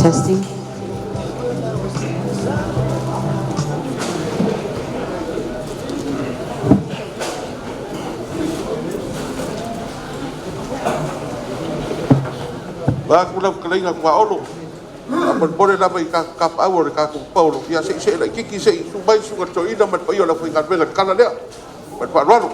Testing. Ba ku lau kalai ngā kua olo. Apan bore la mai ka pau ka ku paulo. Ia se la kiki se su bai su ka toi na mat pai ola foi ngal bela kala lea. Mat pa ralo.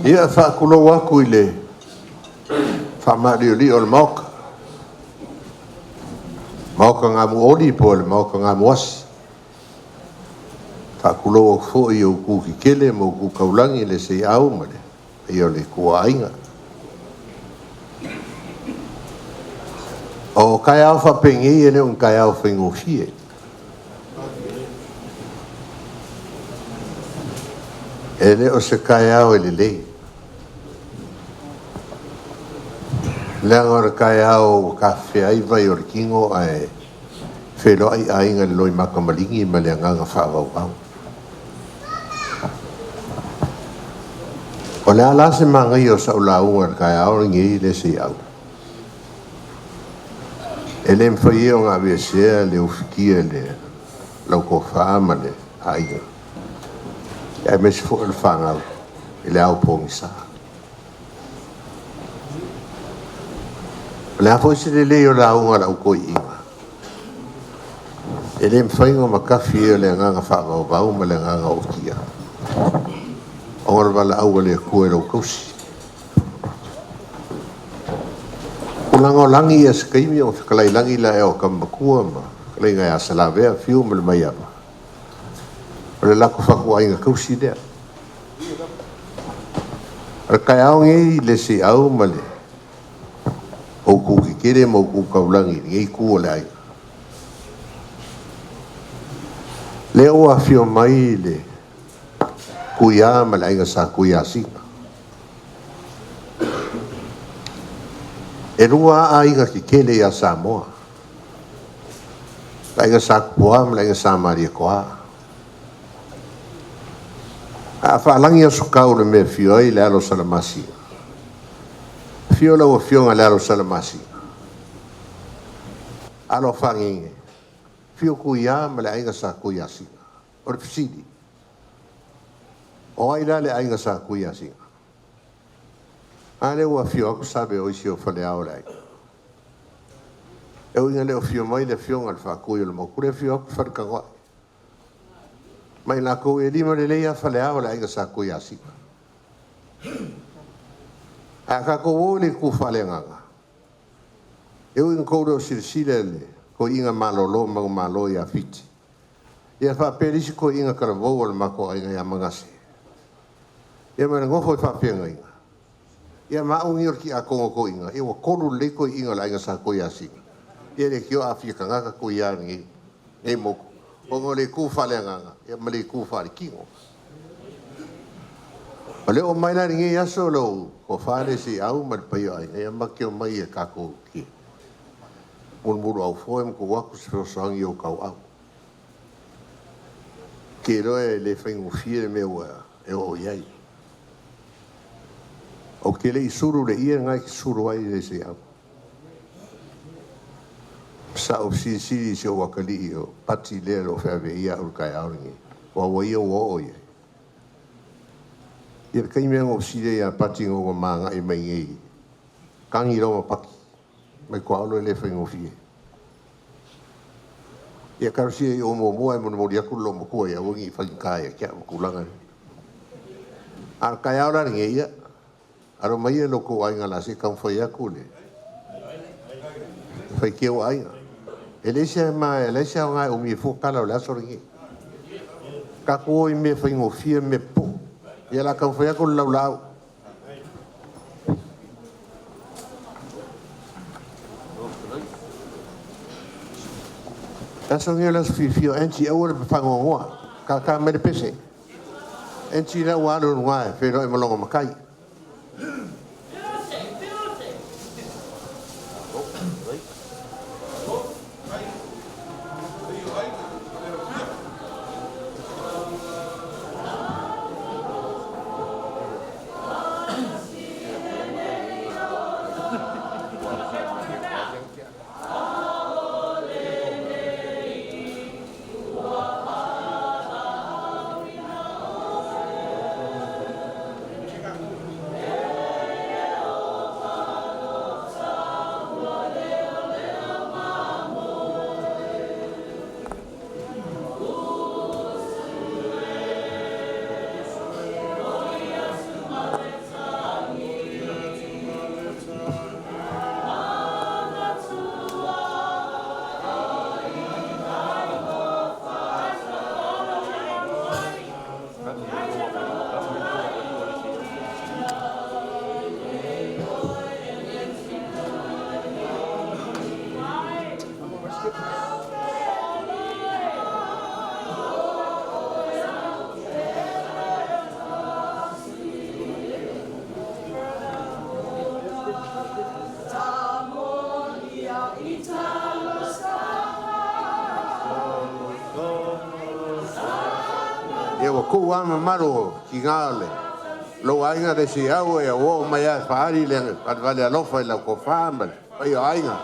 Ia whaakulo waku I le whaamario li o le maoka. Maoka ngā muori po le maoka ngā muasi. Whaakulo o fo I o kuki kele mo ku kaulangi le sei au ma le. I o le kua ainga. O kai au whapengi e le un kai au whengofie. E le o se kai au e le lei. Le agora kai au kafe ai vai o kingo ai felo ai ai ngal loi makamalingi ma le nganga fa au. O le ala se mangai o sa ula unga kai au ngi le si au. Ele mfai o ngā wesea le ufikia le lau ko whaama le aiga. Ia mesi fo le whangau ele au pongi sa. Le hafo se le leo la unga lau koi inga. Ele mfai o makafi e le nganga whaama wau ma le nganga o kia. O ngara wala au le kua lau kausi. Ulango langi e skaimi o kalai langi la e o kamakua ma kalai ngai asalavea fiu ma le mai ama. O le lako whaku ainga kausi dea. Ara kai au ngei le si au ma le o ku ki kere ma o ku kaulangi ngei ku o le ainga. Le o a fio mai le kuia ma le ainga sa kuia singa. E rua a inga ki kele ia Samoa. La inga sa kua ma la inga sa maria kua. A whaalangi a sukau le mea fio ai le alo salamasi. Fio lau a fio nga le alo salamasi. Alo whanginge. Fio kuia ma le inga sa kuia singa. O le fisidi. O ai la le inga sa kuia singa. Ale ua fio aku sabe o isi o whale au lai. E uinga leo fio mai le fio ngal whakui o le mokure fio aku wharkangoa. Mai la kou e lima le leia whale au lai inga sa kui asika. A ka kou o le ku whale nganga. E uinga kou reo sirisile le ko inga malolo mangu malo ia fiti. Ia whaperisi ko inga karavou o le mako a inga ia mangase. Ia mana ngofo i whapenga inga. Ia maungi or ki a kongo ko inga. Ia wa kolu le ko inga la inga sa ko ia singa. Ia le kio a fia kangaka ko ia ngi. E moku. Ongo le ku whale nganga. Ia ma le ku whale kingo. Ma le o mai la ngi aso lo. Ko whale si au ma le paio ai. Ia ma kio mai e kako ki. Mulmuru au foem ko waku se rosangi o kau au. Ke roe le whaingu fie me ua e o iai. O ke le isuru le ia ngai ki suru ai le se au. Sa o si se o wakali i o pati le lo whawe ia ur kai auringi. Wa wa ia wa o ia. Ia kai mea ngō si le ia pati ngō manga i mai ngei. Kangi roma paki. Mai kua alo le whaingo fie. Ia karusia i o mo mua e mono mori aku lo mo kua ia wangi i whainkai kia mo kulanga. Ar kai auringi ia. Aro mai e loko ainga la se kam foi aku le. Fai ke o ainga. Elesia ma elesia nga o mi fo kala la soringi. Ka ko i me fai ngo fie me po. Ia la kam foi aku lau lau. Asa ngia las fio enti e ora pa ngo ngoa. Ka me de pese. Enti la wa no ngoa fe no e molongo makai. ko ama maro ki ngale lo ainga de si au e o mai a fari le vale lo fa la ko fama ai ainga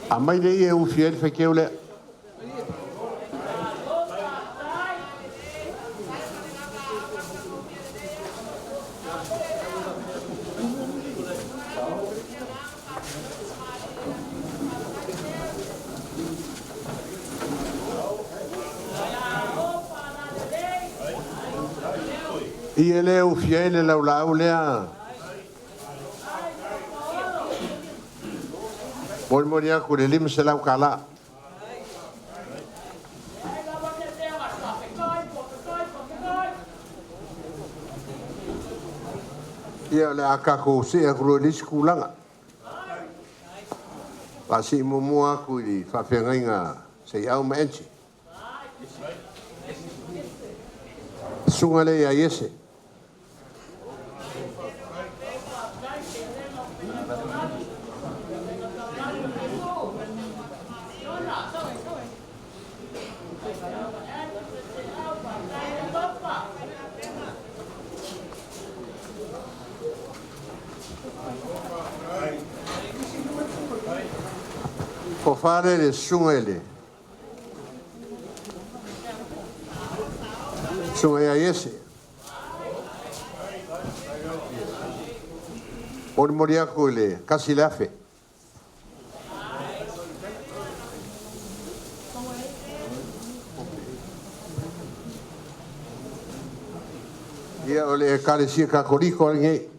a mai nei e u fiel fe ke ole i ele u fiel la ula ulea Mol moria ku le lim selau kala. Ia le aka ko se a kro le skulanga. Pa si mo ku i fa fenga se au menchi. Sungale ya yese. Ko fare le sungele. Sungai ayese. Por moria ko le kasilafe. Ia ole kare sia ka koriko ngai.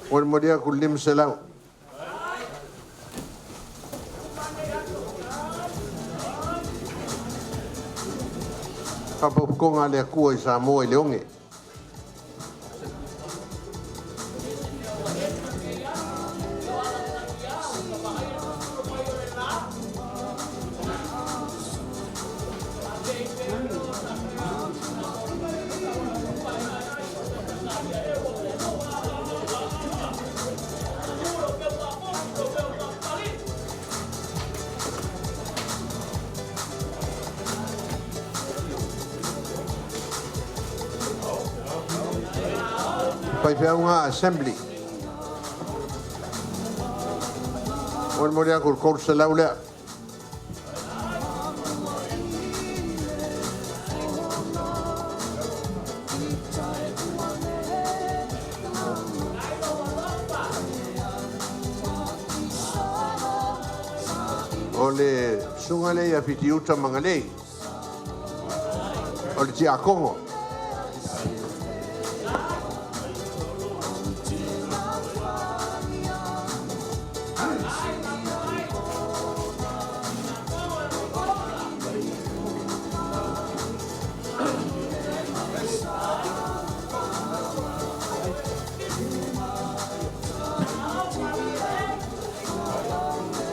Wan modia kulim selau. Kapokonga le kua I Samoa I Leonge. Pai Whiaunga Assembly. Oe morea kur korsa laulea. O le sunga lei a piti uta manga lei. O le tia Kongo.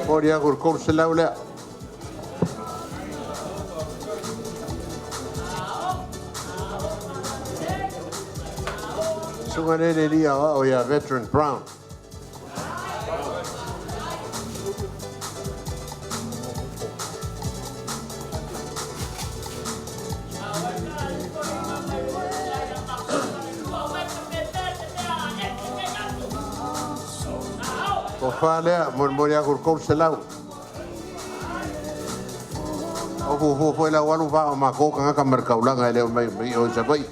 Moria kur korsa laulea. Sunga le lia o ya Veteran Brown. O whanea, moria kur korsa lau. O foi la walu va o mako kanga ka merkaulanga ele mai o sabai.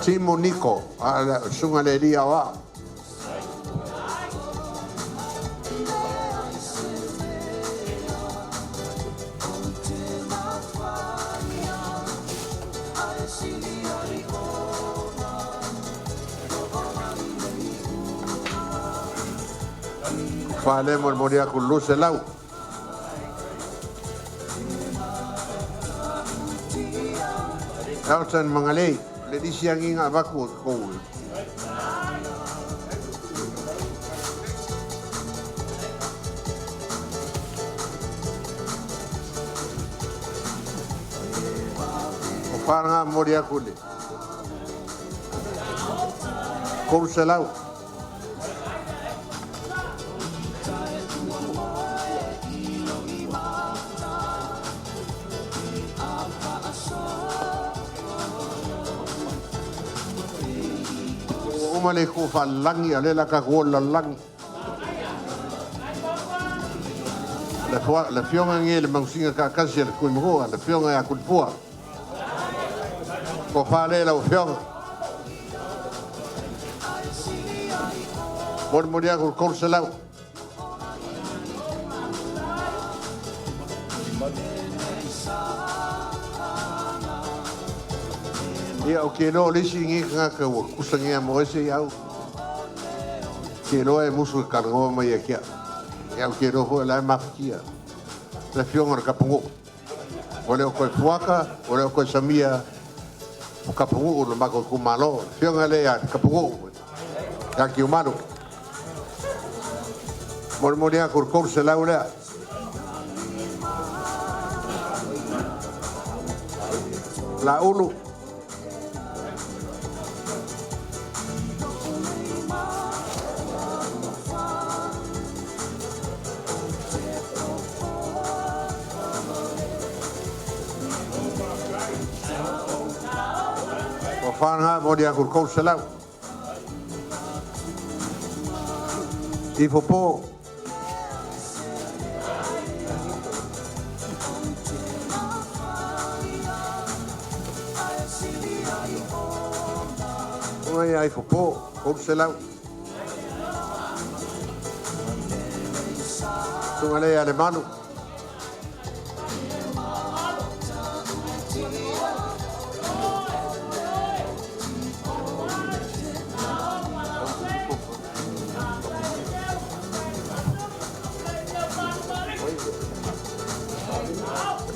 Timo Nico, ala sunga le lia wa. Fale moria kur luse lau. Elton Mangalei, le disi ang inga baku ko. O paranga moria kule. Kursa lau. Male ko fa langi ale la ka ko la langi la fionga ngele mangsinga ka kasi ko mo la fionga ya kulpua ko fa le la fionga moria ko korsa lau ia o ke no le singi nga ka wo kusangia mo ese iau ke no e musu kargo mai kia ia o ke no ho la makia la fionga ka pungu ole o ko fuaka ole o ko samia o ka pungu o mako ku malo fionga le ya ka pungu ya ki umano moria kur korsa laula la ulu Whanha moria kur korsa lau. I fopo. Ngai ai fopo korsa lau. Tungale alemanu.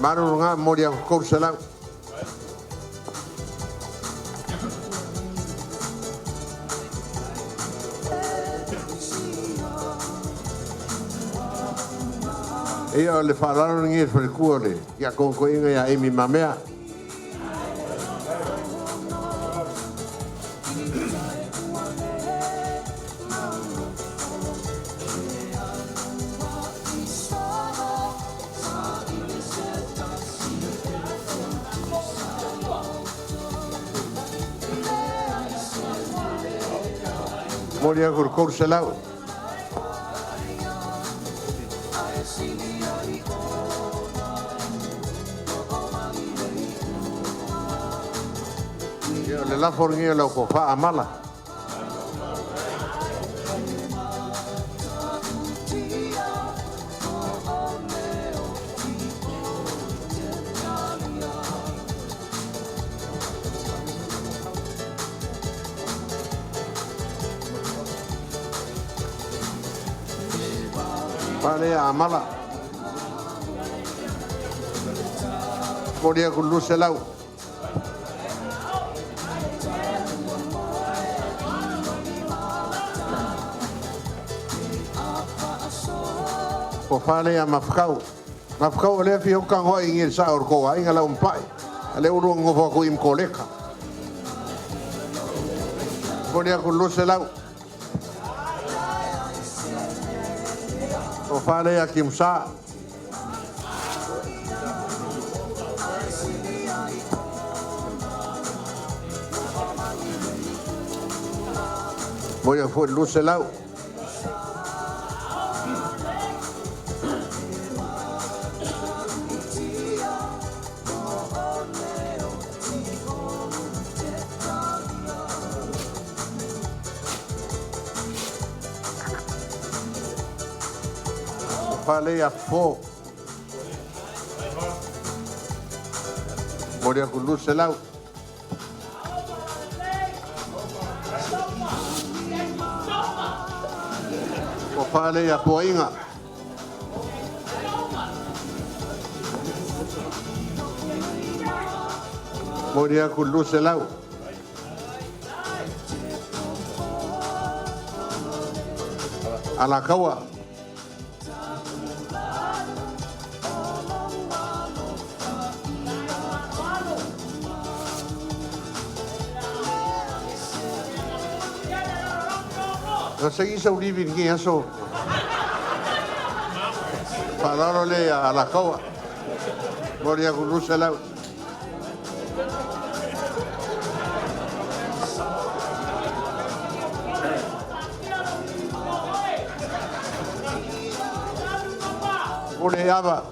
Manu nga moria ko salam. Ia le whalaro ngir whare kuore. Ia kongko inga ia emi mamea. Moria kur selau. Le la forngia lo ko fa amala. Pare amala. Moria kullu selau. Ko fale a mafkau. Mafkau le fi hoka hoi ngir sa or ko ai ngala umpai. Ale uru ngofa ko im koleka. Moria kullu selau. Ko fale a kimsa. Moria kullu selau. Fale a fo. Moria kullu selau. O fale a poinga. Moria kullu selau. Ala kawa. Kasi isa ulibin niya so. Paralo le a la kawa. Moria kullu selau. Ule yaba.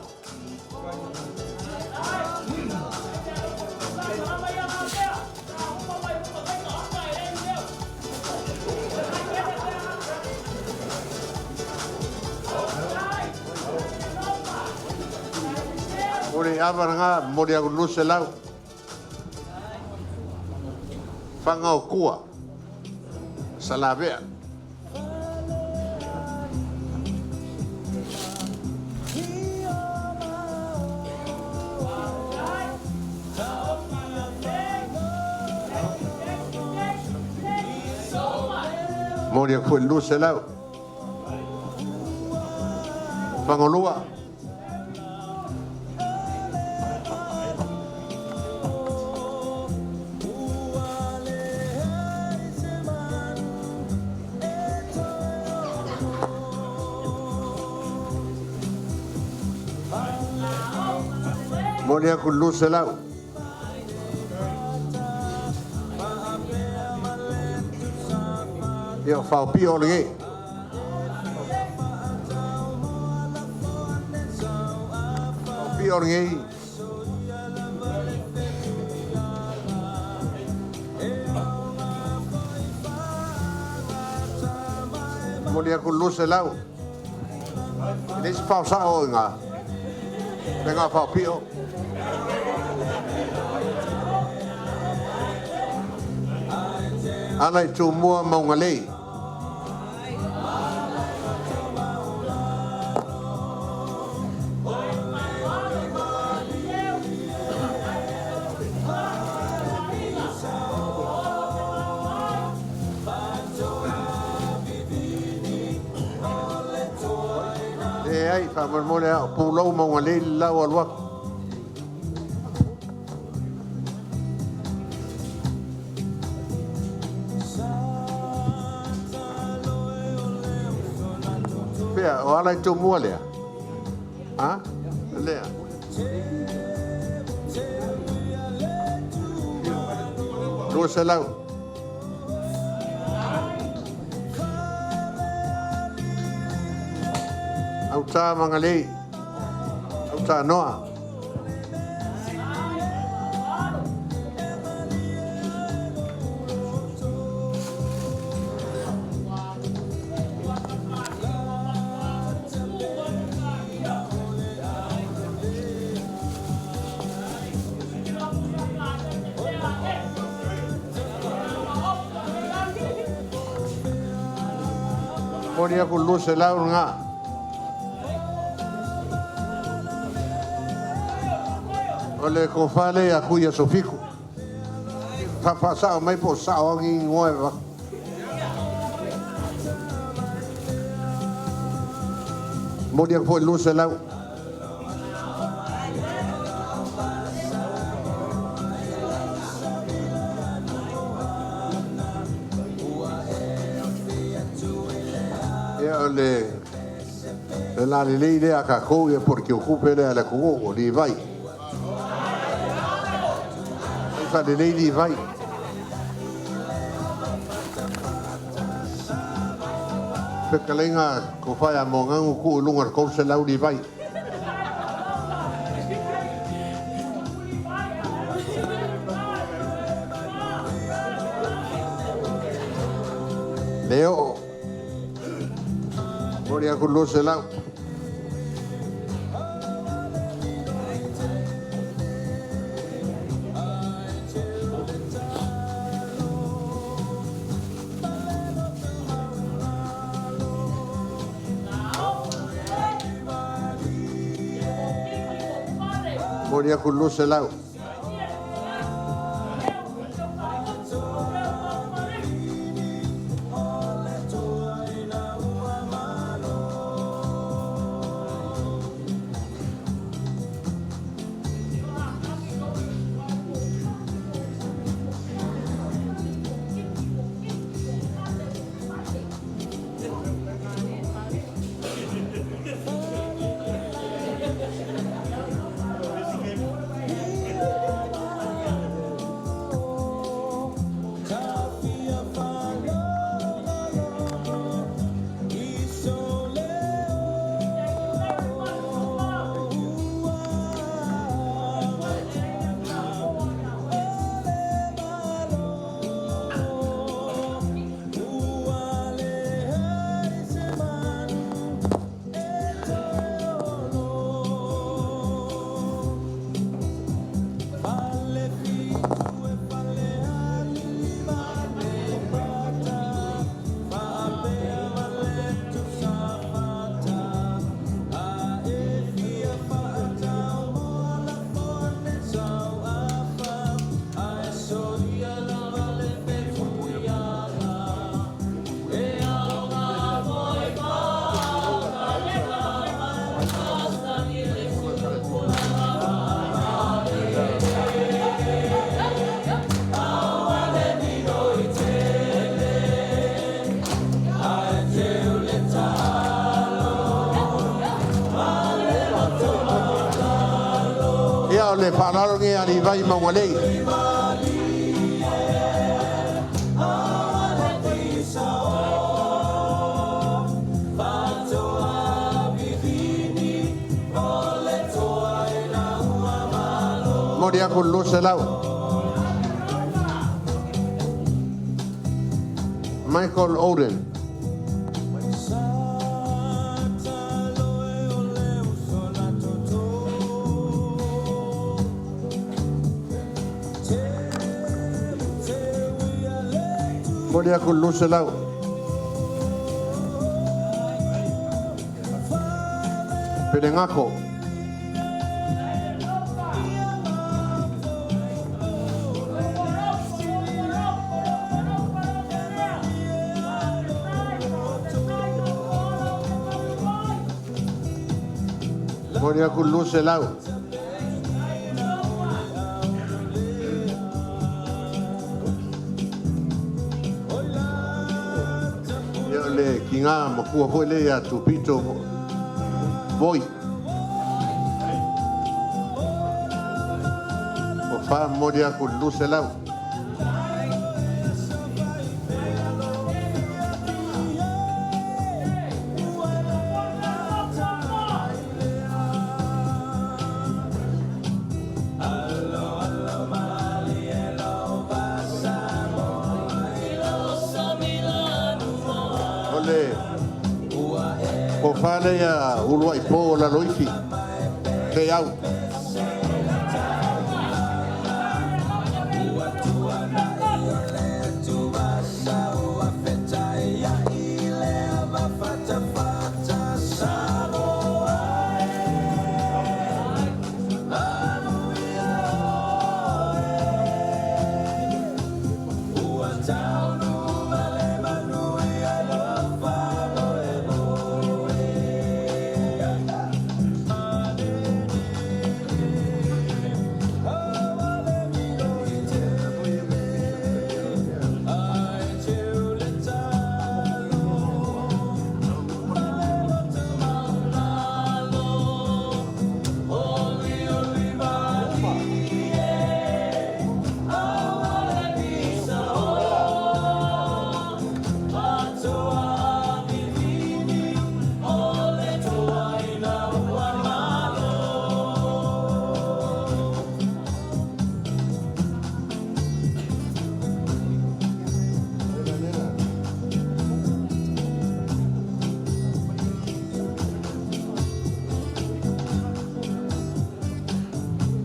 Ule yaba nga moria kullu selau. Fanga o kua. Salabea. Moria kullu selau. Pangolua. Moria kullu selau. Yo fao pio lagi. Pio lagi. Moria kullu selau. Ini fao sao nga. Dengan fao pio. Alai tu mua maungalei. fa mo le pulau mo ngale la wa pea o ala tu mo le ha le lo se la au ta mangale au ta noa Moria con luz el aura nga ole ko fale a kuya sofiku fa sa mai po sa ngi ngoi Moria po luz el aura la lei de acacou é porque ocupa ele a cugo li vai fa de lei li vai pekalenga ko fai a mongang ku lungar ko se lau li vai Leo Moria con luz el agua. Moria con luz el agua. Le pararon y arriba y mawalei. Moria con luz el agua. Michael Oden. Moria con luz el agua. Perengajo. Moria con luz el agua. Yo le quingamos, fue le a tu pito voy. O fa moria con luz el agua. O fale ya Uruguay po la loifi que au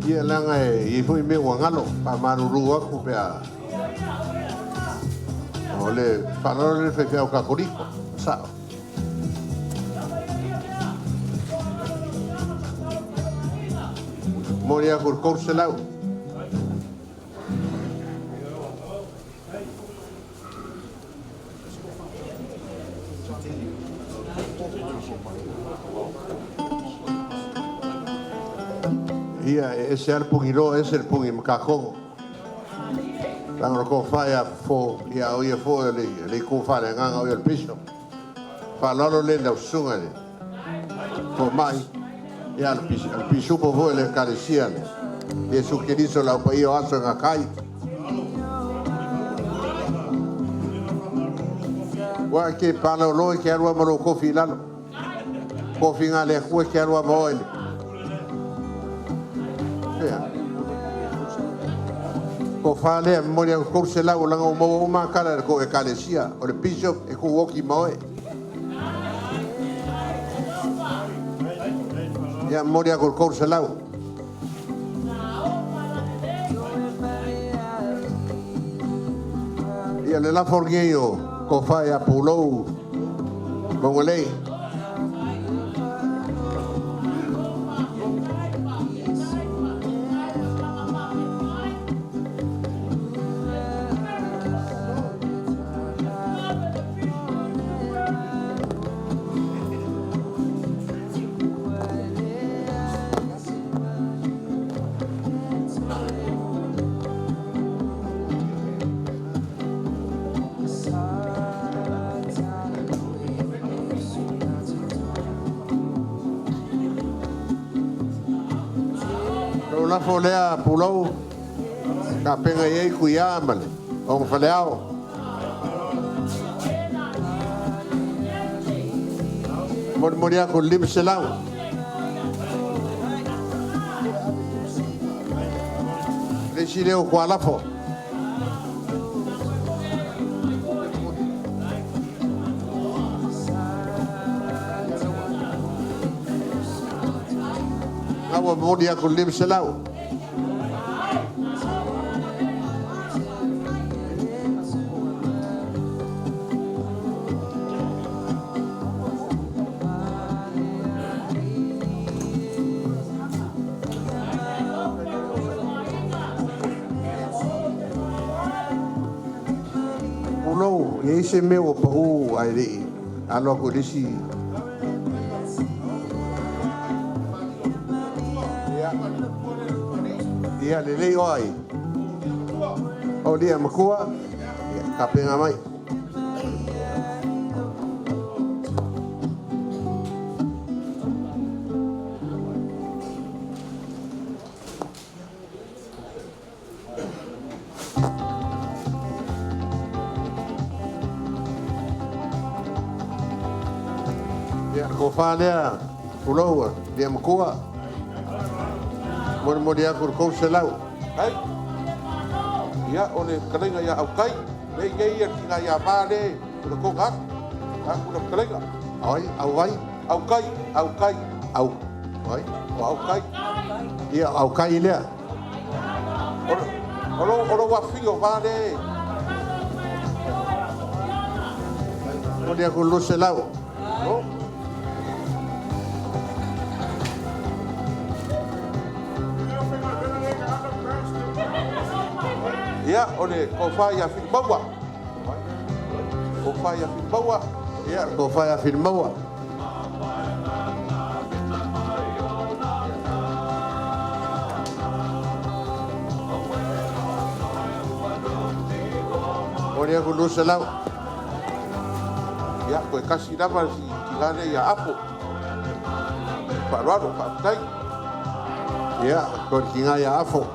ia langa e foi me wangalo pa maruru aku pe a ole falore le fe o kakoriko sa moria kur korselau ia ese arpungiro ese el pungi mkakong tango ko faya fo ia o ia fo le ko fale nganga o il piso fa lolo le da sunga le fo mai ia al piso po vo le carecia e su che diso la pa io aso nga kai wa ke palo lo ke arwa mo ko filalo ko finale ko ke arwa mo ele ko fale moria ko se la ulang mo ma kala ko e kalesia o le piso e ko woki moe ya moria ko se la ya le la forgio ko fa ya pulo mongolei la folea pulau ka penga ye kuya male o faleao moria con limselau le chileo kwa la fo agua moria con limselau e se meu pa u ai ri alo ko disi Ia le lei o ai. O lia makua. Ka penga mai. Ia ko fa lea. Puloa, dia makua. Mor dia kur ko selau. Ai. Ia o le kalenga ia au kai. Le ia tinga ia vale. Ko ka. Aku le kalenga. Ai, au vai. Au kai. Au. Ai. O au kai. Ia au kai lea. Olo wa fio vale. Mor dia kur lu selau. No. Ia ole ko fa ia fi bawa. Ko fa ia fi bawa. Ia ko fa ia firmaua. Mor dia kur lu selau. Ia ko kasi lava si tigane ia apo. Parado pa tai. Ia ko kinga ia afo.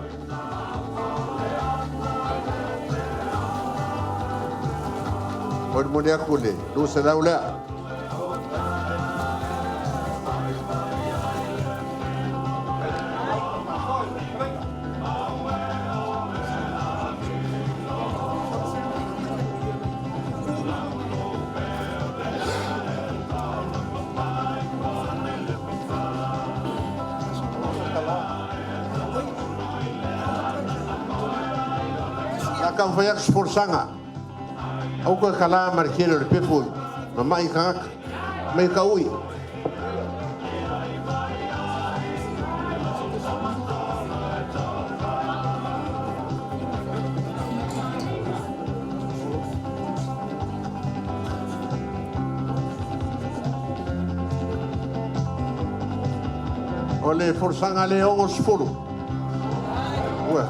Mor dia kur le lu selau lea. Kau fayak sanga. Au ko kala markelo le pepu. Mamai kak. Mai kaui. Ole forsanga le ongos fulu. Ua.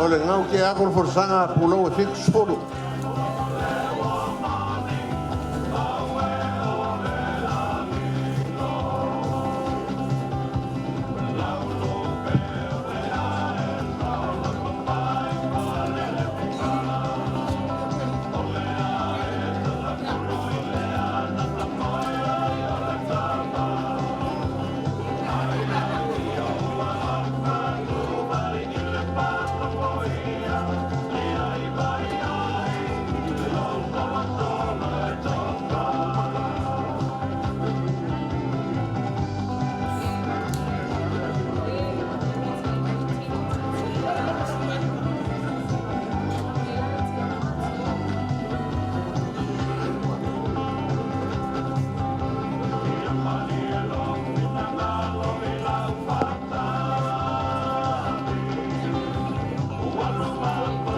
Ole ngau ke ako forsanga pulo e fix fulu.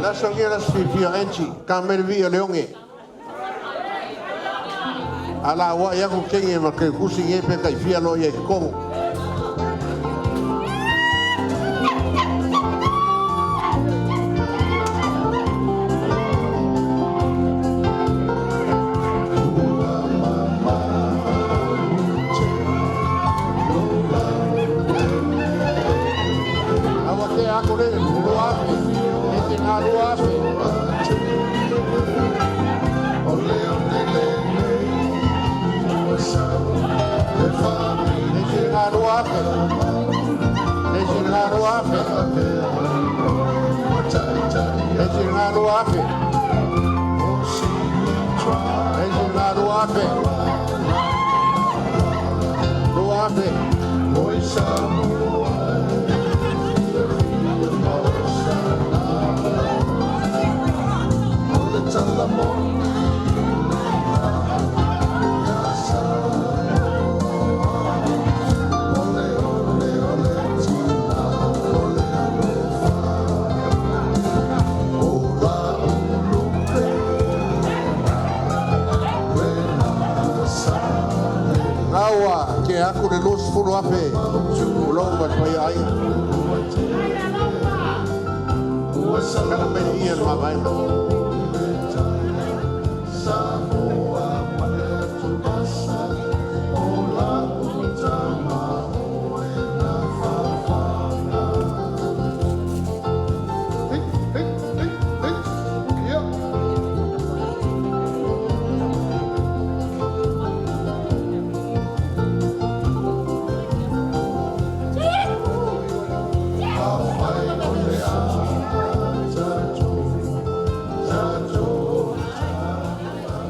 La sanguera si Fiorenci, Camer Via Leone. Ala wa ya ko kenge ma ke kusi ye pe kai fia lo ye ko. Awa ke akore lo afe. Ese na lo afe. lo ape. Eso na lo ape. Lo ape. Ngawa ke aku de luz fulu ape. Ulo bat pai ai. Kana me ia ma vai.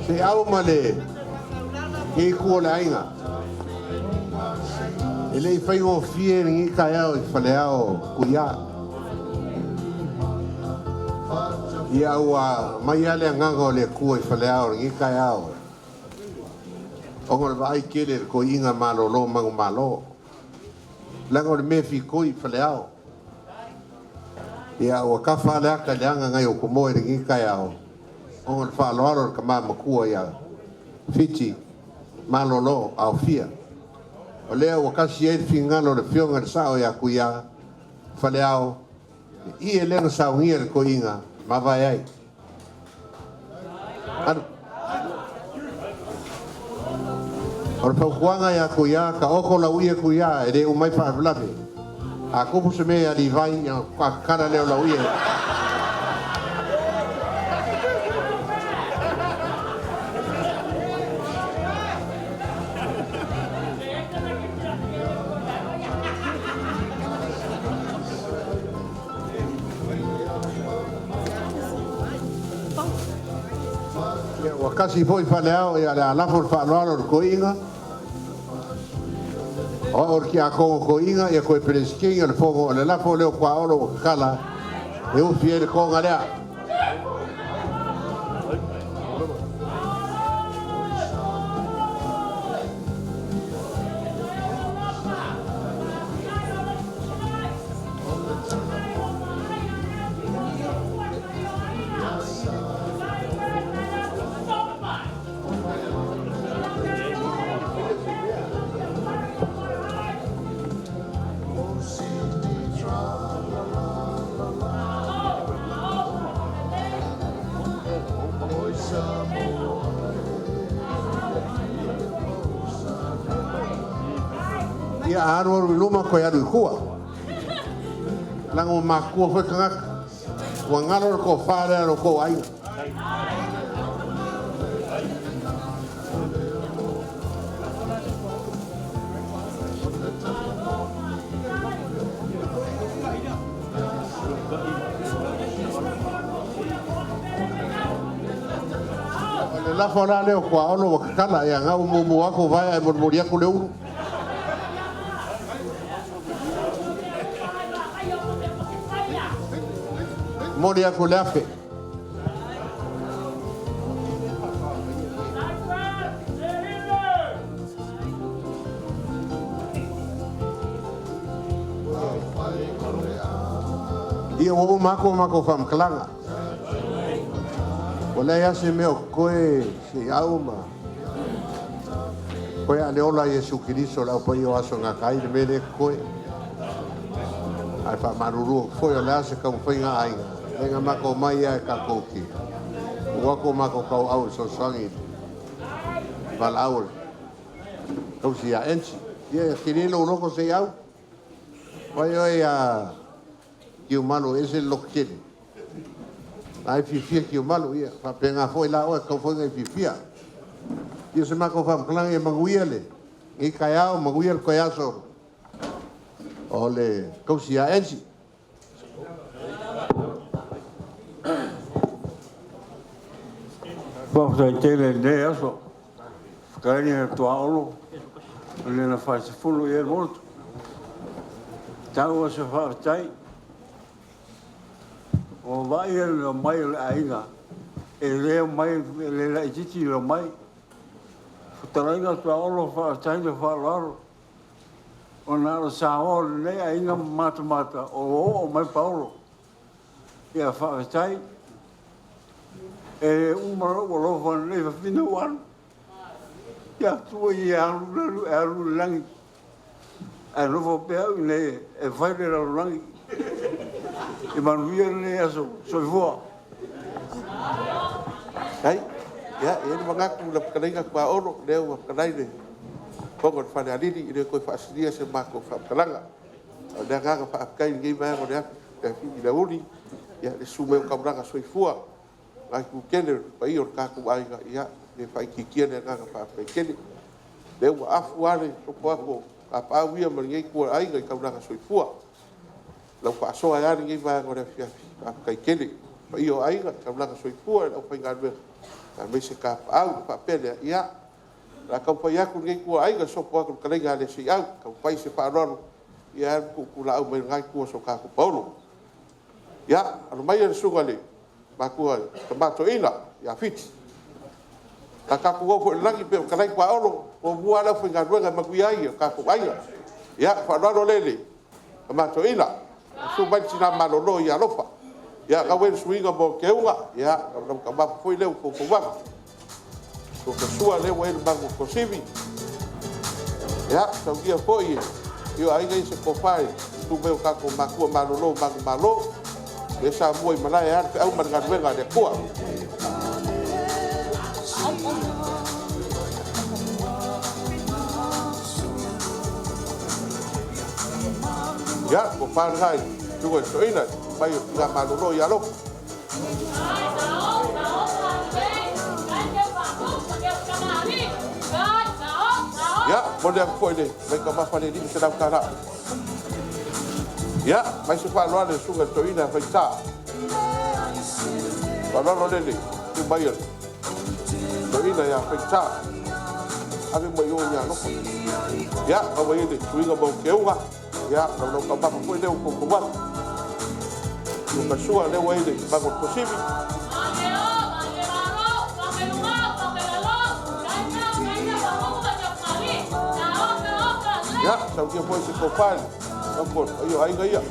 Se au male ke ko la inga ele fai o fie ni ka ya o fale ao kuya ia wa mai ale nganga le ku i fale ao ni ka ya o ngol vai kele ko inga malo lo mangu malo lango me fi ko i fale ao ia o ka fale ka langa ngai o ko mo ni ka ya o on fa loro ka ma makua ya fiti malolo au fia o leo o kasi e fingalo le fionga sa o ya kuya faleao i ele no sa unir ko inga ma vai ai or pa kuanga ya kuya ka oko la uia kuya e de o mai fa blabe a kopu se me ali vai ya ka kana leo la uia kasi foi faleao e ala lafo faloalo ko inga o ki a ko inga e ko presking el fogo le lafo le ko olo kala e o fiel ko ngala ia aro luma ko ya kua lango makua foi kanga wa ngalo ko fare ro ko ai la fora leo ko alo kala ya ngau mumu ako vai ai murmuria ko leu Moria Kulafe. Ia o mako fam klanga. Ola ya se me koe se auma. Koe ale ola Yesu Kristo la po yo aso nga kai de mele koe. Ai fa maruru foi ola se ka foi nga ai. Venga mako mai ai ka koki. Wako mako kau au so sangi. Val aul. Kau si a enchi. Ia kirilo loko se au. Vai oi a que o malo esse loquele. Ai fifia que o malo ia. Fa penga foi lá o kau foi ngai fifia. Ia se mako fam klang e manguiele. I kaiao manguiel koiaso. Ole kau si a enchi. Whakatau tele ne aso. Whakaini na tua olo. Le na whai se fulu i e motu. Tau a se whakatai. O vai e le mai le ainga. E leo mai, le la ititi le mai. Whutarainga tua olo whakatai le whakalaro. O nara sa o le ainga mata o mai paulo. Ia whakatai. E umara o lofa le whawhina wan. Ia tua i alu langi. E lofa pēa ne e whaile alu langi. E manuia ne aso, soifua. Ai, ia, e ni mangaku la pakalinga kwa olo, leo wa pakalaine. Pongo te whane alini, i reo koe whaasiria se mako whapakalanga. O nea nganga whaakai ni ngai o nea, te whini na uni, ia, le sumeu kauranga soifua. Ngai ku kene, pa i o kaku aiga, ia, le whaikikia nea nganga whaakai kene. Leo wa afu ane, topo ako, a pāwia ma ngai kua aiga i kauranga soifua. Lau whaasoa ane ngai o nea whiafi, whaakai kene. Pa i o aiga, kauranga soifua, lau whainganwea. Ka me se ka au pa pele ia la ka pa ia ku ngai ku ai ga so po ku kalenga le si au ka pa se pa ro ia ku la au me ngai ku so ka ku paulo ia al mai le sugale ba ku tomato ina ia fit ka ku go langi pe ka lai ku aulo o bua la finga ruega ma ku ia ka ku ai ia pa ro lele tomato ina su ba tina malolo ia lofa ya ka wen suinga bo keunga ya ka ba foi le ko wa ko sua le wen ba ko sivi ya sa dia foi yo ai ga se ko fai tu be ka ko maku malolo malo e sa moi mala ya au man ga venga de ko ya ko fa gai tu ko soina bai nga malolo ya lo ya boleh ko ile mai ka ma fa le di se da kala ya mai se fa lo le suga toina fa ta ba lo le tu bai toina ya fa ta ave mo yo ya no ya ba bai le suga bo ke uga ya lo ka ba ko ile ko ba ka sua le wele ba ko posibi ya sa que foi se copal não por eu aí ganha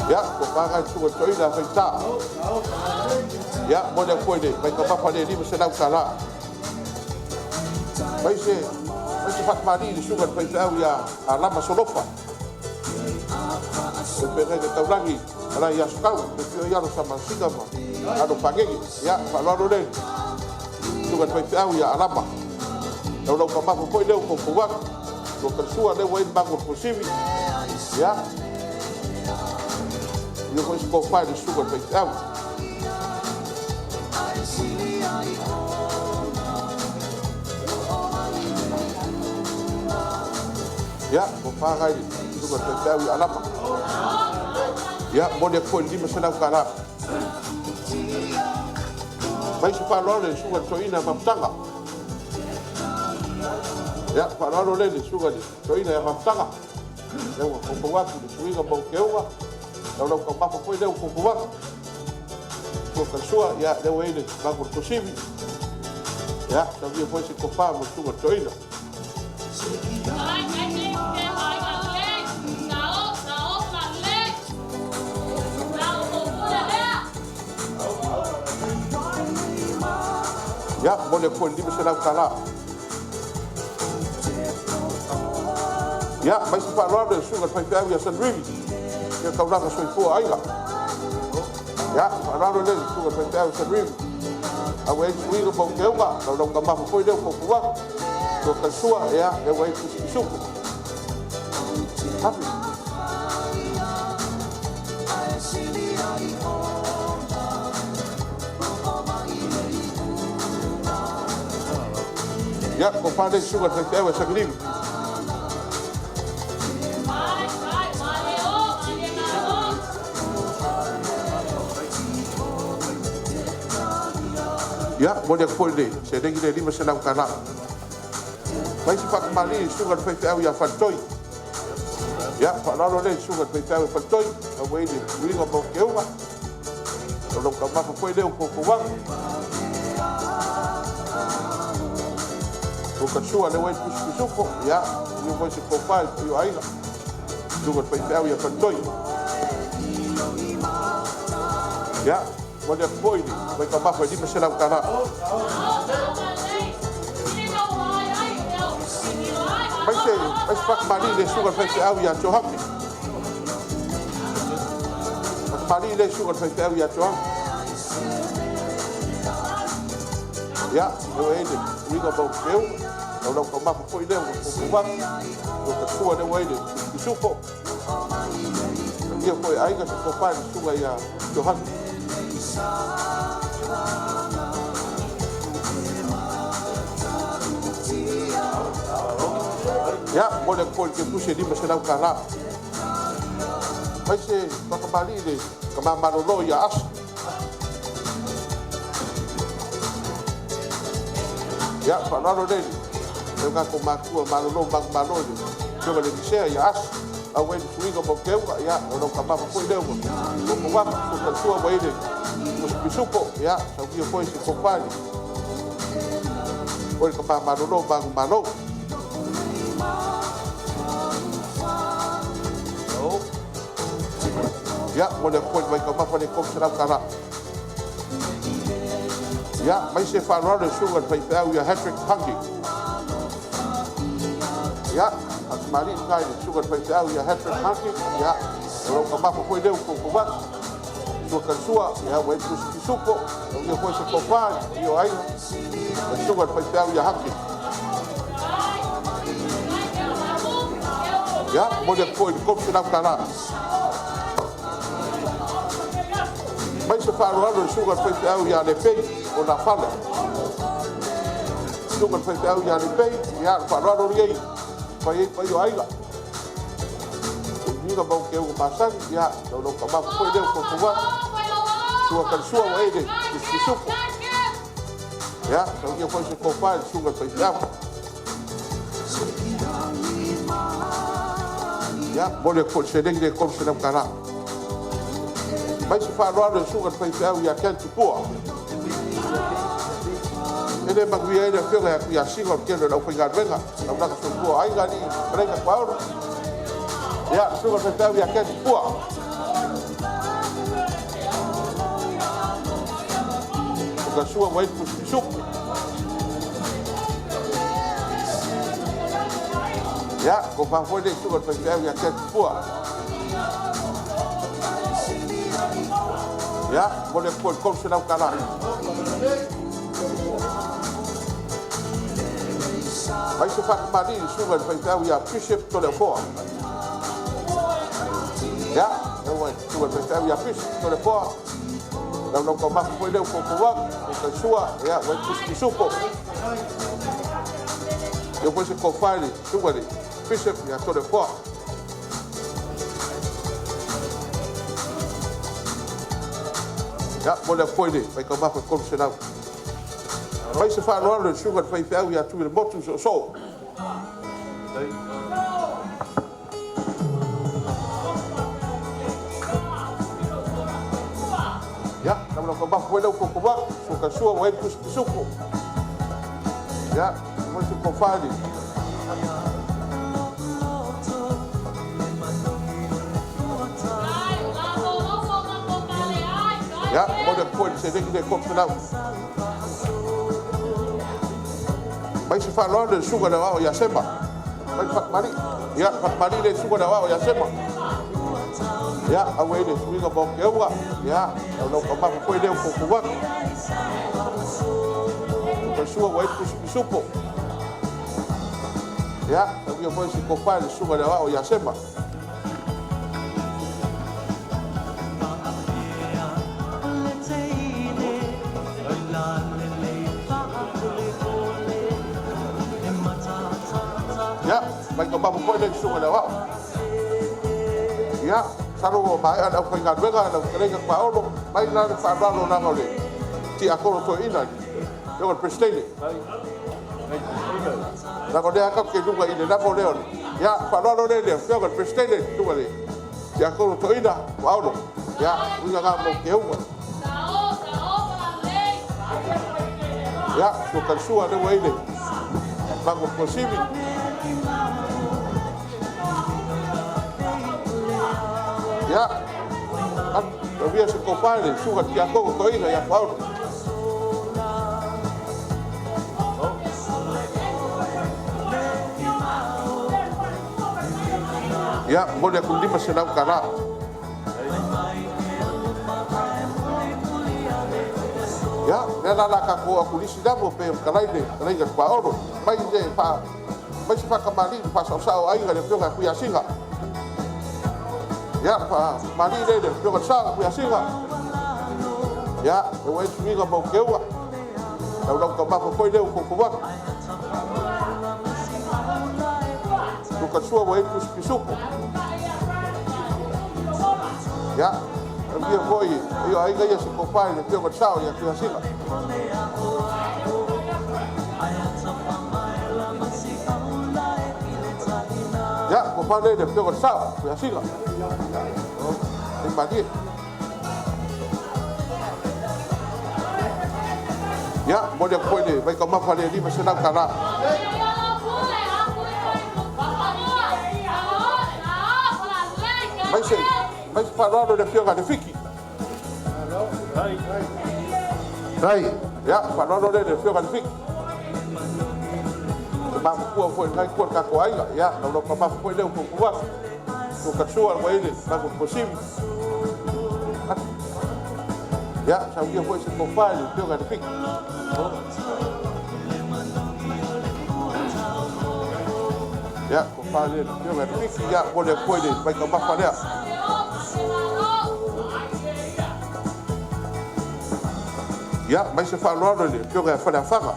ya ko paga tu ko ina feita ya mo le foi de vai ko pa fa de li se la sala vai se fat mari di sugar pai tau ya alama solofa se pega de taulangi ala ya skau de ya lo sama singa ma ado pagegi ya falaro le sugar pai tau ya alama lo ka ma ko le ko ko wa lo ka sua le wa bango posibi ya yo ko fa de sugar pai tau ya ko paga itu ko tawi alapa ya mo de ko ndi masala kala mai su parlo le su ko toina maptanga ya parlo le su ko toina maptanga ya ko wa ku su ga bo kewa lo ko pa ko de ko wa ko ka sua ya de wele ba ko posibi ya tawia foi se ko pa mo su ko toina ya boleh pun di bersama kala ya mais para lá do sul para pegar o sandwich que tá lá só foi aí lá ya para lá do sul para pegar o sandwich a wei suído bom que eu lá não cá mais foi deu pouco lá do que sua ya eu wei suco tapi ya ko pande sugar te tewa sa green Ya, mo le foi le, se dengi le lima senau kana. Mai si whakamali sunga le whaiwhau ia whatoi. Ya, whanaro le sunga le whaiwhau ia whatoi. A wei le ringa mo keunga. Tolo ka maka koe leo koko wang. O ka sua le wei pusuko, ya, ni mo se kopal io aiga. Sunga le whaiwhau ia whatoi. Ya, mo le foi le, wei ka maka lima senau kana. Mai se whakamari le sunga whaiwhau ia tohaki. Whakamari le sunga whaiwhau ia tohaki. Ia, o e le, ringa mau keu, au lau ka mapa poi leo, o kuwaki, o ka sua le wei le, ki supo. Ia poi aiga se kopai le sunga ia tohaki. Ya, mo le koi ke puse lima senau kara. Mai se whakamali le, ka mamarolo ia asu. Ya, whanaro le, e ngā ko makua marolo, marolo le, kionga le nisea ia asu. Au wei le suinga mo keunga, ya, o nau ka mapa koi leo mo. O ko waka, so ka sua wei le, mo spisupo, ya, sa kia koi se kopani. Oi ka mamarolo, marolo. Ya, mo le koi mai ka mapa le komserau kara. Ya, mai se whanau le sunga le whaiwhau ia Patrick Punky. Ya, at mari kai le sunga le whaiwhau ia Patrick Punky. Ya, o ka mapa koi leo koko wak. Sua ka sua, ya, wei pusi supo. O ia koi se kopani, io aina. Le sunga le whaiwhau ia Punky. Ya, mo le koi le komserau kara. Mai se whanau le sunga le whaiwhau ia le pei. O na whana. Sunga whaiwhau ia ni pei, ia whanaro ni ei, pai o aiga. Ninga mau ke unga masangi, ia, lau ka mafu koe leo ko kuwa. Sua kan sua wa eide, ki supo. Ia, sau ia koe se kopai, sunga whaiwhau. Ia, mole ko se nengi le kom se nam kara. Mai se whanau le sunga whaiwhau ia Kentipua. Ele magui ele fiona ya singa que ele não foi garvenga, não dá que sou ai gani, prega Paulo. Ya, suga se tava ya que pua. O sua vai pro suco. Ya, com a foi de suga se tava ya que pua. Ya, pode como se não calar. Mai se whakamari ni sunga le whaiwhau ia Bishop Tolepoa. Ya, ewa, sunga le whaiwhau ia Bishop Tolepoa. Lau ka mafu koe leo ko kuwak, o ka sua, ya, wai kuski supo. Yo koe se kofari, sunga le Bishop ia Tolepoa. Ya, mo le koe le, mai ka mafu koe se lau. Mai se whanau le sunga le whaiwhau ia tui le motu so. Ya, nama ka mafu koe leo ko kuwak, so ka sua wai kuski supo. Ya, mo se kofari. Ya, mo le koe se nengi le kopsenau. Mai se whanau le sunga le wao ia sema. Mai whakmari. Ia, whakmari le sunga le wao ia sema. Ia, awe le suinga mo ke ua. Ia, au ka mafu koe leo ko kuwak. Ka sua wai kuski supo. Ia, au ia koe se kopai le sunga le wao ia sema. Ya, mai ka mafu koe le sunga le wao. Ia, saro o mai ana whainga ruenga ana whainga kwa olo, mai nare whaararo nanga le. Ti akoro to ina. Yo el presidente. La condena que nunca y le da por león. Ya, para no le yo el presidente, tú le. Ya con toina, Paulo. Ya, un gamo que uno. Ya, su calzúa de huele. Vamos posible. Ya, todavía se compare, suga que a poco toina ya Paulo. Ya, boleh aku di masih nak kalah. Ya, nela kaku aku di sini mau pe kalai kat Paulo. Mai je pa, mai siapa kembali pas usau ai kalau dia aku ya singa. Ya, pa mari dia kat sa aku ya singa. Ya, eu entro minha mau kewa. Eu não tomava foi deu com kuat. Bukan sua wae pisuko. Ya, dia foi, eu aí ganhei se compare, eu kat sa ya aku ya singa. Ya, compare dia kat sa aku ya singa. Mati. Ya, boleh boleh. Baik kau mahu dia masih nak kalah. Mas parado de fio de fiki. Rai, Ya, parado de fio de fiki. Sebab kuah foi ngai kuat ka ko ai ya, kalau papa foi deu ko kuat. Ko katsua ko ele, bagus possível. Ya, sabia foi se compare, fio de fiki. Ya, compare fio de fiki ya boleh foi de, baik kau mahu dia. Ya, mas se falou dele, que eu ia fazer a fama.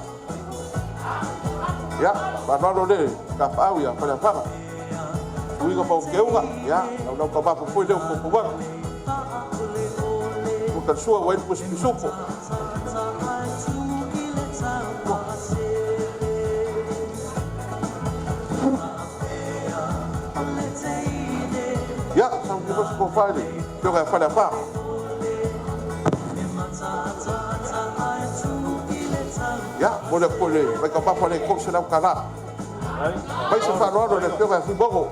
Ya, falou dele, capau ia fazer a fama. O Igor para o que eu ya, não acabar por foi deu por pouco. Porque sua o ele pus pisuco. Ya, são que você pode fazer, que eu ia fazer a fama. Ya, boleh, baik apa boleh kau sedang kalah. Baik separuh orang dia pergi bogo.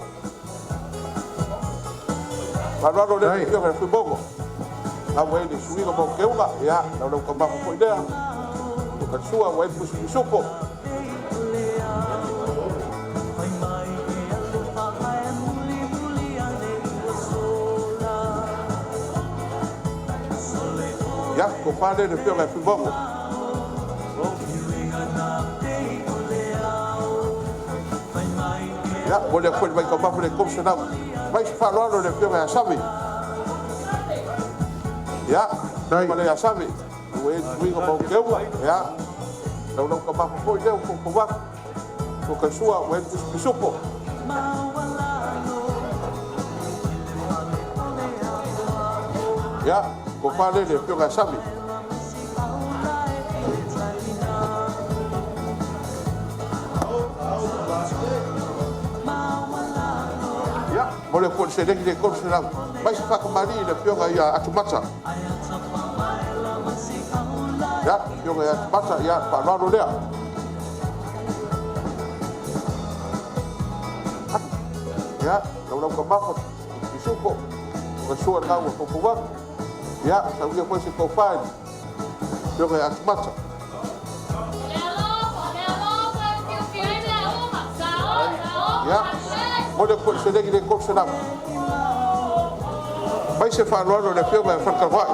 Separuh orang dia pergi bogo. Awal ini suwi kau mau kau tak? Ya, kalau kau mahu kau dia, bukan suah, awal pun supo. Ya, kau pada dia pergi bogo. Ya, boleh pun baik kau boleh kau senang. Baik separuh orang dia pergi sabi. Ya, boleh sabi. Wih kau mau kau ya. Kalau kau mahu kau dia kau buat. Kau kesua, wih pisupo. Ya, kau pada dia pergi sabi. Boleh pun sedek dia kau senang. Baik sepak kembali dia pergi ya Atumata. Ya, pergi ya Atumata ya Pak Lalu dia. Ya, kalau kau mahu disupo, kesuat kau kau buat. Ya, sambil pun si kau faham. Pergi ya Atumata. Ya. Boleh pun sedek dia kau senang. Baik sepak lalu dia pergi ya Farkawai.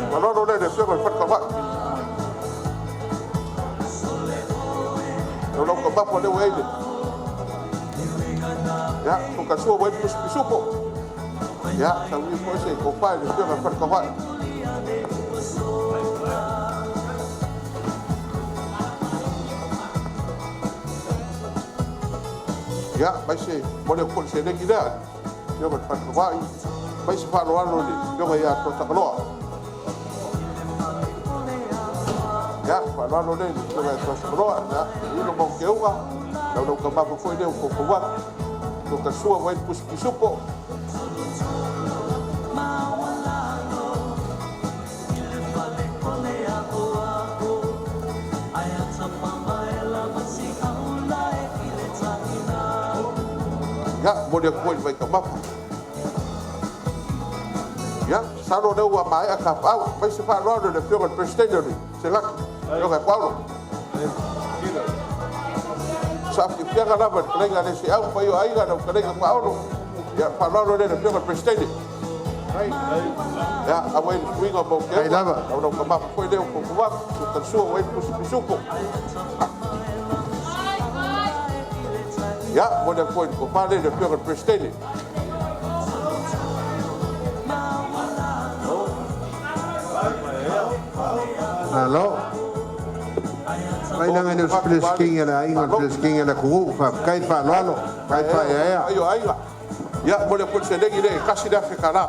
Lalu dia pergi ya Farkawai. Kalau kau bapak dia wajib. Ya, kau kasih wajib pisupo. Ya, sambil pun si kau faham dia pergi ya Farkawai. Ya, baik boleh pun sedek dia. Dia berfakir. mai se whāroano ni, pionga ia tō takaloa. Ia, whāroano ni, pionga ia tō takaloa, ia, ino mau ke unga, nau ka mapa koe leo koko wak, tō ka sua wai pusi ki supo. Ya, mo dia koe vai ka mapa. Ya, saro leo wa mai aka pau, vai se whāroano ni pionga presidente ni, se laki, pionga Paulo. Safi pianga lava krenga le se au pa yo aiga no krenga ma ono ya parlando le pianga presidente ya awen swinga mo ke ai lava no ka ma ko le ko wa ta so wen ku suko ya mo le ko pa le pianga presidente alo mai nanga no split king ala inga split king ala ku fa kai fa lalo kai fa ya ayo aiga ya mo le ko se le ile kasi da fekala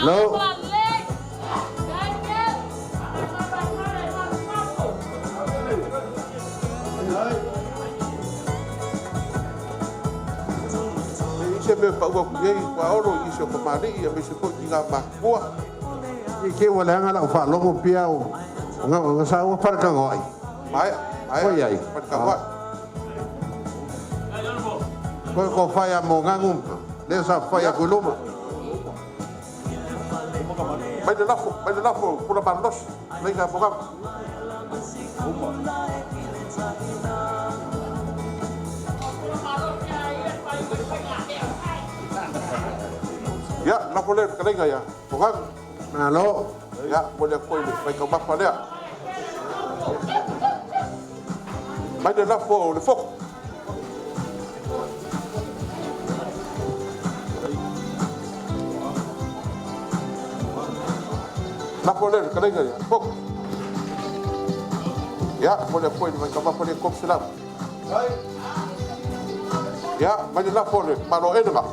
lo se me pa ko ye ko oro i se ko mari ya me se ko tinga ma ko ke wala ngala fa lo pia o nga sa o par ka ngoi mai oi ai pa ka wa ko fa ya mo ngangum le sa fa ya kuluma mai de lafo pula bandos mai ka boga ya na pole ka lenga ya boga alo ya boleh koi ni mai ka ba pa dia mai de lafo le fok na pole ka lenga ya fok ya boleh koi ni mai ka ba pa dia kop selam ya mai de lafo le malo edema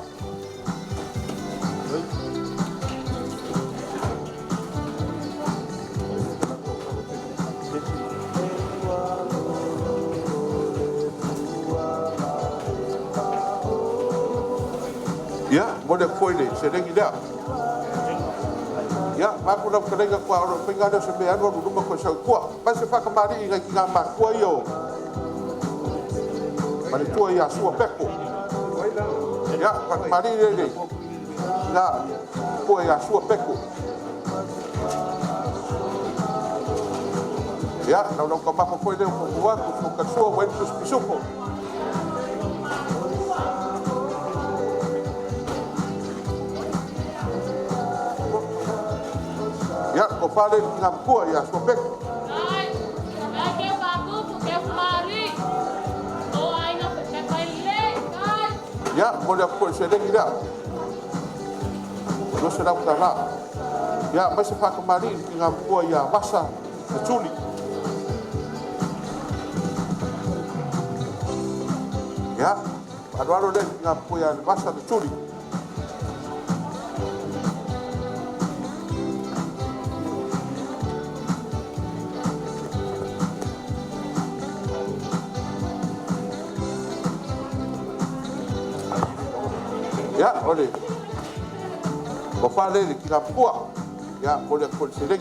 ya boleh koi ni sedang ida ya aku nak kedengar kuah orang pengaruh sembilan orang rumah kau saya kuah masih fak kembali ingat ingat mak kuah yo pada kuah ya suah peko ya fak kembali ni ya kuah ya suah peko ya nak kau mak kau dia kuah kau suah wen terus bisupo ya kau pada ngam kuah ya sobek ya boleh aku sedang tidak terus sedang kalah ya masih fak kembali ngam kuah ya masa keculi ya ada deh ngam kuah ya masa keculi ya oleh kau faham ni kita puak ya boleh kau sedek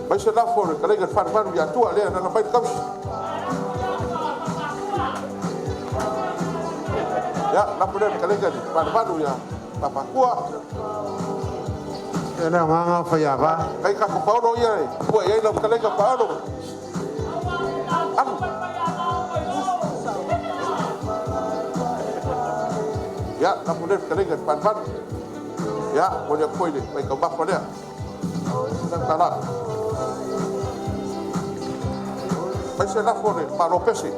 macam lah for kalau kita faham ya tua le nak baik kau ya nak boleh kalau kita faham ya apa kuat ena manga fa ya ba kai ka ko paulo ya kuat ya nak kalau kita paulo ya nak boleh kelingan pan-pan ya boleh koi ni mai ka bak dia nak kalah macam lah for ni paro pesi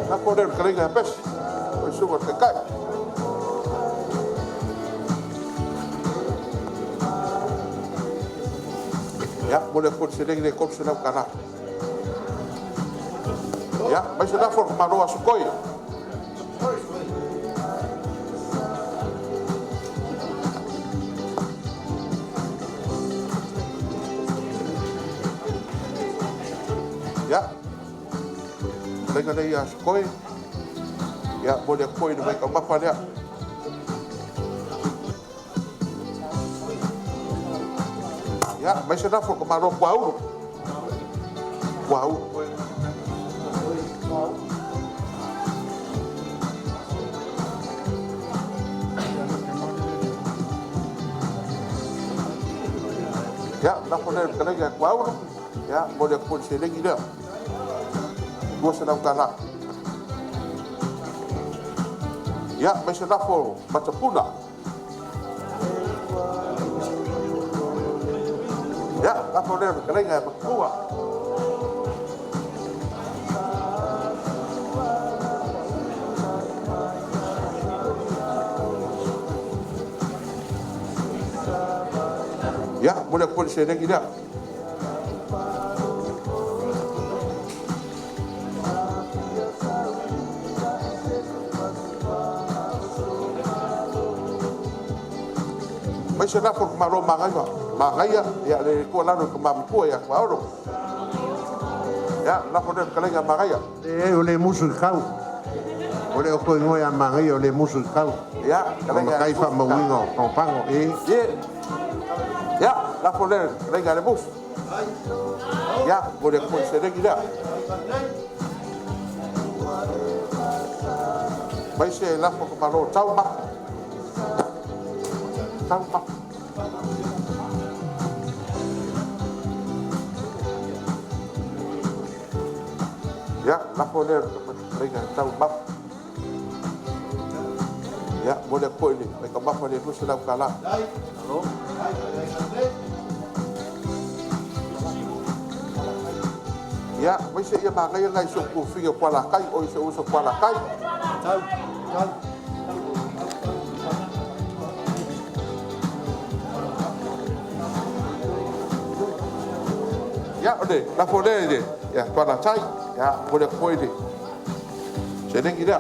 nak boleh kelingan pes suruh kekai Ya, boleh pun sedang ni kom senam kana. Ya, mai senam for maroa sukoi. Ya. Dengan dia sukoi. Ya, boleh koi ni mai kamapa dia. Ya, mai senam for maroa kuau. Kuau. Ya, nak poner kerja kuau. Ya, boleh pun sedang dia. Dua senam kana. Ya, mai senam for macam pula. Ya, apa dia kerja berkuah. Ya, boleh pun sedang dia. Mai senam for maro mangaya ya le ko lanu ke mampu ya baru. Ya, nak poner kerja mangaya. Ole musul kau. Ole o koe ngoi a mangai ole musul kau. Ya, Kama kai fa mawingo kong pango Ya, nak poner kerja mus. Ya, boleh pun sedang dia. Mai se la ko maro tau mak. Tau mak. Ya, nak poner kerja tau mak. Ya, boleh pun ini. Mereka bapa dia tu sedang kalah. Ya, masih ia makai yang lain suku fiyo kuala kai, oi seuso kuala kai. Ya, udah, lah boleh dia. Ya, kuala kai. Ya, boleh pun ini. Sedang kita.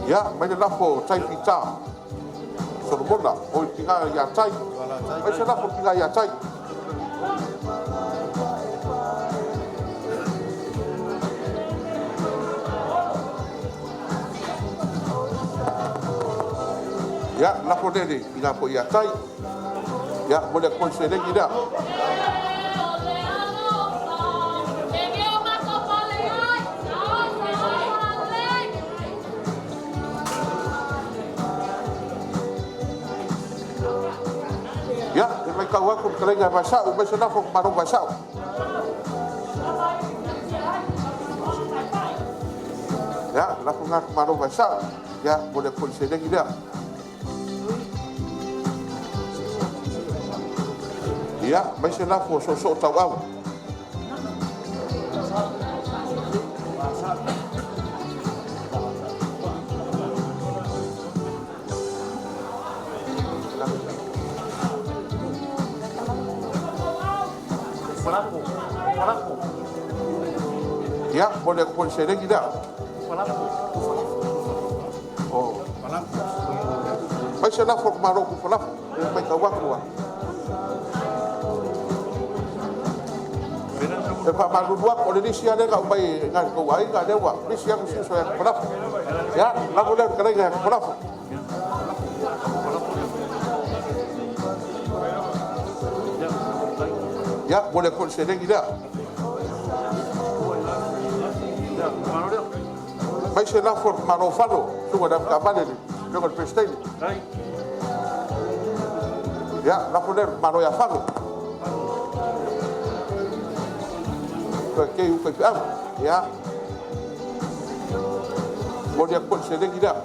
Ya, macam lapo cai pizza. Sorbola, oi tinggal ya cai. Macam lapo tinggal ya cai. Ya, lapo ni tinggal po ya cai. Ya, boleh konsen lagi dah. Ya, mereka waktu kerja bahasa, bahasa nak maru bahasa. Ya, nak maru bahasa. Ya, boleh pun sedang dia. Ya, bahasa nak sosok tahu. Ya, boleh pun sedang dia. Oh, bahasa nak maru falaf. Mereka waktu. Pak Maru dua Indonesia dia kat bayi dengan kau air kat dia buat. Ini siang susu yang pelaf. Ya, lagu dia kerja pelaf. Ya, boleh pun sedang tidak. Baik saya for Marofalo, cuma dapat kabar ini dengan presiden. Ya, lagu dia Maroyafalo. Kau KPM, ya, boleh pun sedang tidak.